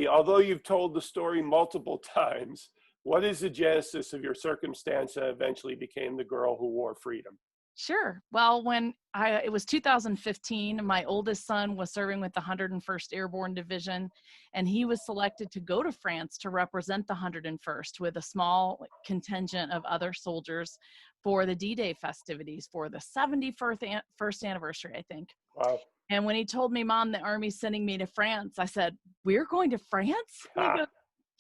although you've told the story multiple times, what is the genesis of your circumstance that eventually became the girl who wore freedom? Sure. Well, it was 2015, my oldest son was serving with the 101st Airborne Division, and he was selected to go to France to represent the 101st with a small contingent of other soldiers for the D-Day festivities for the 71st first anniversary, I think. Wow. And when he told me, Mom, the Army's sending me to France, I said, we're going to France? And he Ha. goes,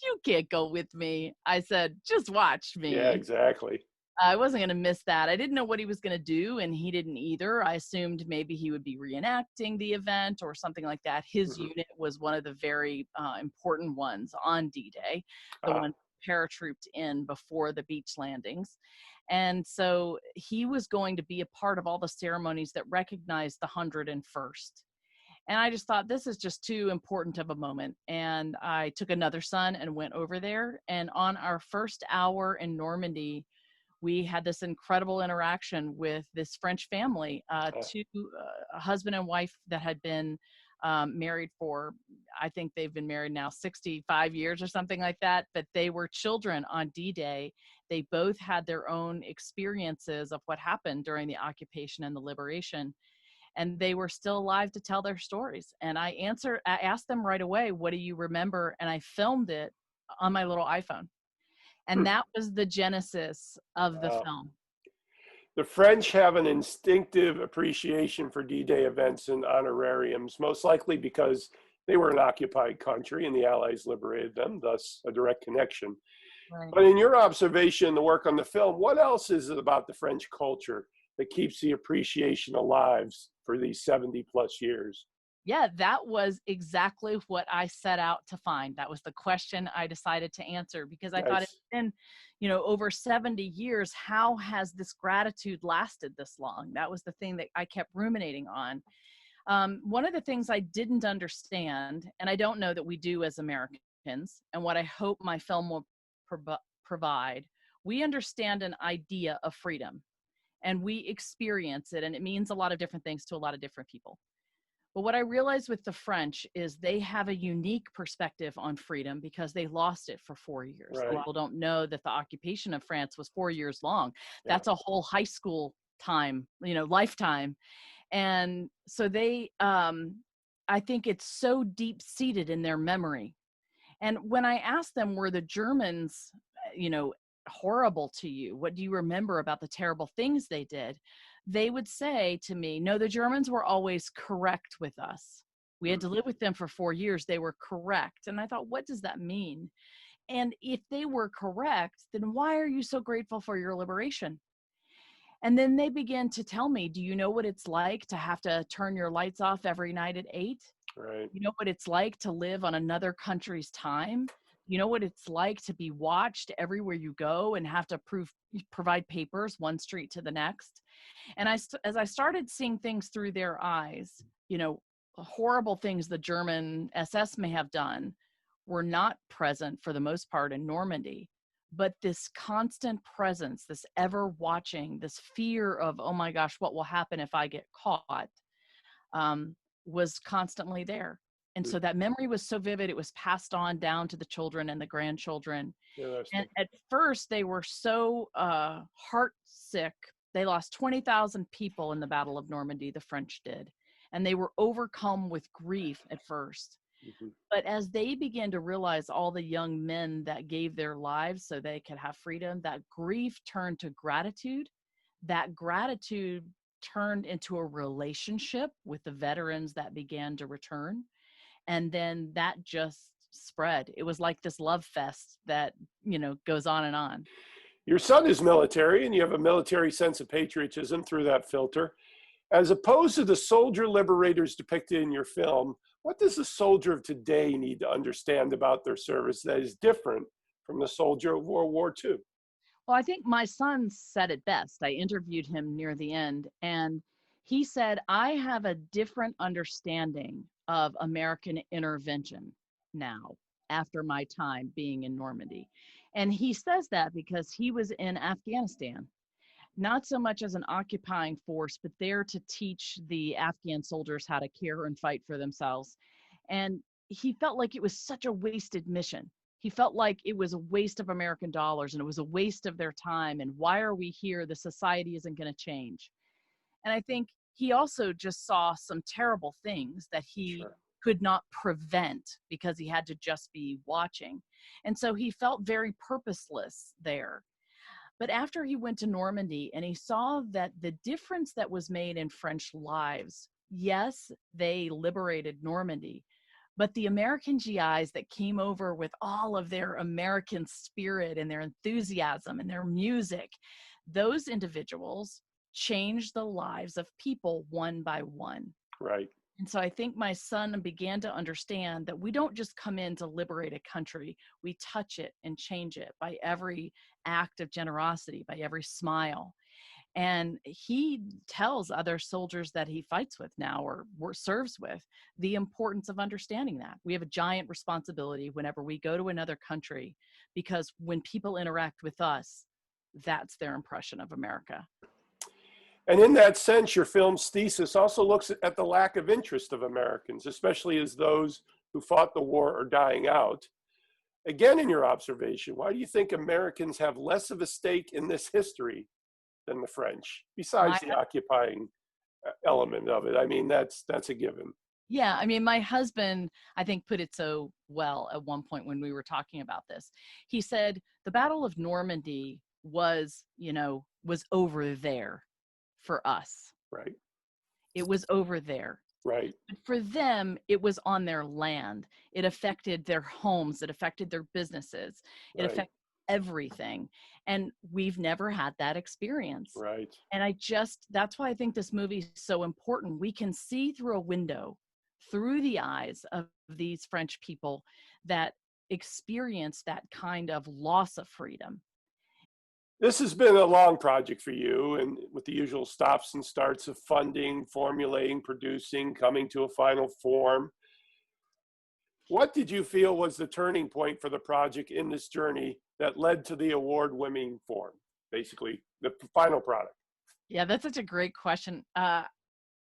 you can't go with me. I said, just watch Yeah, me. exactly. I wasn't going to miss that. I didn't know what he was going to do, and he didn't either. I assumed maybe he would be reenacting the event or something like that. His Mhm. unit was one of the very important ones on D-Day, the Ah, one paratrooped in before the beach landings. And so he was going to be a part of all the ceremonies that recognized the 101st. And I just thought, this is just too important of a moment. And I took another son and went over there. And on our first hour in Normandy, we had this incredible interaction with this French family, ah, two a husband and wife that had been married for, I think they've been married now 65 years or something like that, but they were children on D-Day. They both had their own experiences of what happened during the occupation and the liberation, and they were still alive to tell their stories. And I asked them right away, what do you remember? And I filmed it on my little iPhone. And hmm. that was the genesis of the Wow. film. The French have an instinctive appreciation for D-Day events and honorariums, most likely because they were an occupied country and the Allies liberated them, thus a direct connection. Right. But in your observation, the work on the film, what else is it about the French culture that keeps the appreciation alive for these 70 plus years? Yeah, that was exactly what I set out to find. That was the question I decided to answer, because I thought, it's Nice. been, over 70 years, how has this gratitude lasted this long? That was the thing that I kept ruminating on. One of the things I didn't understand, and I don't know that we do as Americans, and what I hope my film will provide, we understand an idea of freedom and we experience it, and it means a lot of different things to a lot of different people. But what I realized with the French is they have a unique perspective on freedom because they lost it for 4 years. A lot Right. of people don't know that the occupation of France was 4 years long. Yeah. That's a whole high school time, lifetime. And so I think it's so deep seated in their memory. And when I asked them, were the Germans, you know, horrible to you? What do you remember about the terrible things they did? They would say to me, no, the Germans were always correct with us. We had Hmm. to live with them for 4 years. They were correct. And I thought, what does that mean? And if they were correct, then why are you so grateful for your liberation? And then they began to tell me, do you know what it's like to have to turn your lights off every night at 8? Right. You know what it's like to live on another country's time? You know what it's like to be watched everywhere you go and have to provide papers one street to the next? And as I started seeing things through their eyes, horrible things the German SS may have done were not present for the most part in Normandy. But this constant presence, this ever watching, this fear of, oh my gosh, what will happen if I get caught, was constantly there. And Hmm. so that memory was so vivid, it was passed on down to the children and the grandchildren. And Interesting. at first, they were so heart sick. They lost 20,000 people in the Battle of Normandy, the French did. And they were overcome with grief at first. Mhm. But as they began to realize all the young men that gave their lives so they could have freedom, that grief turned to gratitude. That gratitude turned into a relationship with the veterans that began to return. And then that just spread. It was like this love fest that, goes on and on. Your son is military, and you have a military sense of patriotism through that filter. As opposed to the soldier liberators depicted in your film, what does the soldier of today need to understand about their service that is different from the soldier of World War II? Well, I think my son said it best. I interviewed him near the end, and he said, I have a different understanding of American intervention now after my time being in Normandy. And he says that because he was in Afghanistan, not so much as an occupying force, but there to teach the Afghan soldiers how to care and fight for themselves. And he felt like it was such a wasted mission. He felt like it was a waste of American dollars and it was a waste of their time. And why are we here? The society isn't going to change. And I think he also just saw some terrible things that he Sure. could not prevent because he had to just be watching. And so he felt very purposeless there. But after he went to Normandy and he saw that the difference that was made in French lives, yes, they liberated Normandy, but the American GIs that came over with all of their American spirit and their enthusiasm and their music, those individuals changed the lives of people one by one. Right. And so I think my son began to understand that we don't just come in to liberate a country, we touch it and change it by every act of generosity, by every smile. And he tells other soldiers that he fights with now or serves with the importance of understanding that. We have a giant responsibility whenever we go to another country, because when people interact with us, that's their impression of America. And in that sense, your film's thesis also looks at the lack of interest of Americans, especially as those who fought the war are dying out. Again, in your observation, why do you think Americans have less of a stake in this history than the French, besides the occupying element of it? I mean, that's a given. Yeah, I mean, my husband, I think, put it so well at one point when we were talking about this. He said, the Battle of Normandy was over there for us. Right. It was over there. Right. But for them, it was on their land. It affected their homes. It affected their businesses. It Right. affected everything. And we've never had that experience. Right. And that's why I think this movie is so important. We can see through a window, through the eyes of these French people that experience that kind of loss of freedom. This has been a long project for you, and with the usual stops and starts of funding, formulating, producing, coming to a final form. What did you feel was the turning point for the project in this journey that led to the award-winning form, basically the final product? Yeah, that's such a great question. And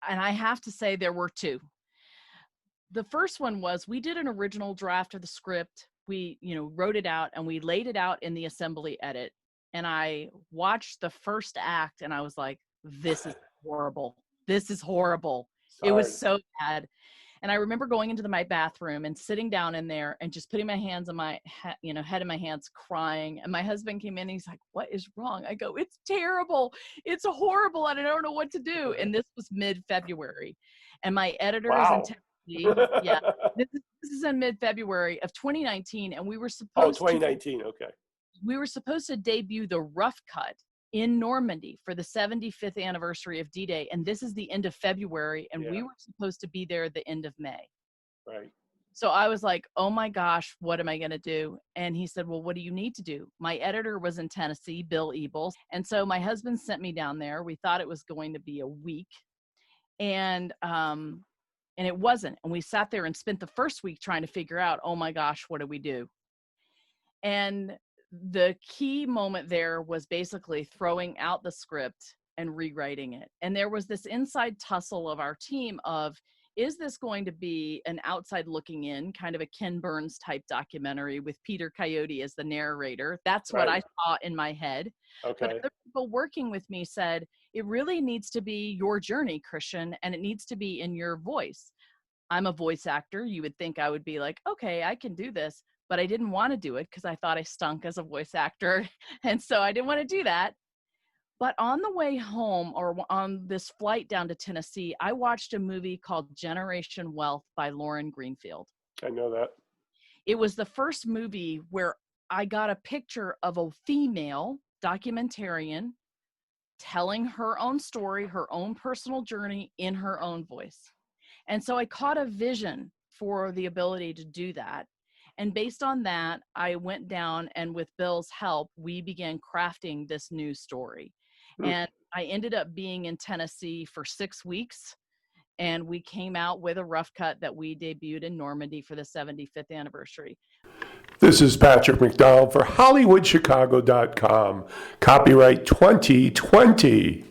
I have to say there were two. The first one was we did an original draft of the script. We, wrote it out and we laid it out in the assembly edit. And I watched the first act and I was like, this is horrible. This is horrible. Sorry. It was so bad. And I remember going into my bathroom and sitting down in there and just putting my hands on my head in my hands, crying. And my husband came in and he's like, what is wrong? I go, it's terrible. It's horrible. And I don't know what to do. And this was mid-February. And my editor is in Tennessee. Yeah, this is in mid-February of 2019. And we were supposed 2019. Okay. We were supposed to debut the rough cut in Normandy for the 75th anniversary of D-Day. And this is the end of February. And we were supposed to be there at the end of May. Right. So I was like, oh my gosh, what am I going to do? And he said, well, what do you need to do? My editor was in Tennessee, Bill Ebels. And so my husband sent me down there. We thought it was going to be a week. And it wasn't. And we sat there and spent the first week trying to figure out, oh my gosh, what do we do? And the key moment there was basically throwing out the script and rewriting it. And there was this inside tussle of our team of, is this going to be an outside looking in, kind of a Ken Burns type documentary with Peter Coyote as the narrator? That's what I saw in my head. Okay. But other people working with me said, it really needs to be your journey, Christian, and it needs to be in your voice. I'm a voice actor. You would think I would be like, okay, I can do this. But I didn't want to do it because I thought I stunk as a voice actor. And so I didn't want to do that. But on the way home or on this flight down to Tennessee, I watched a movie called Generation Wealth by Lauren Greenfield. I know that. It was the first movie where I got a picture of a female documentarian telling her own story, her own personal journey in her own voice. And so I caught a vision for the ability to do that. And based on that, I went down and with Bill's help, we began crafting this new story. And I ended up being in Tennessee for 6 weeks. And we came out with a rough cut that we debuted in Normandy for the 75th anniversary. This is Patrick McDonald for HollywoodChicago.com. Copyright 2020.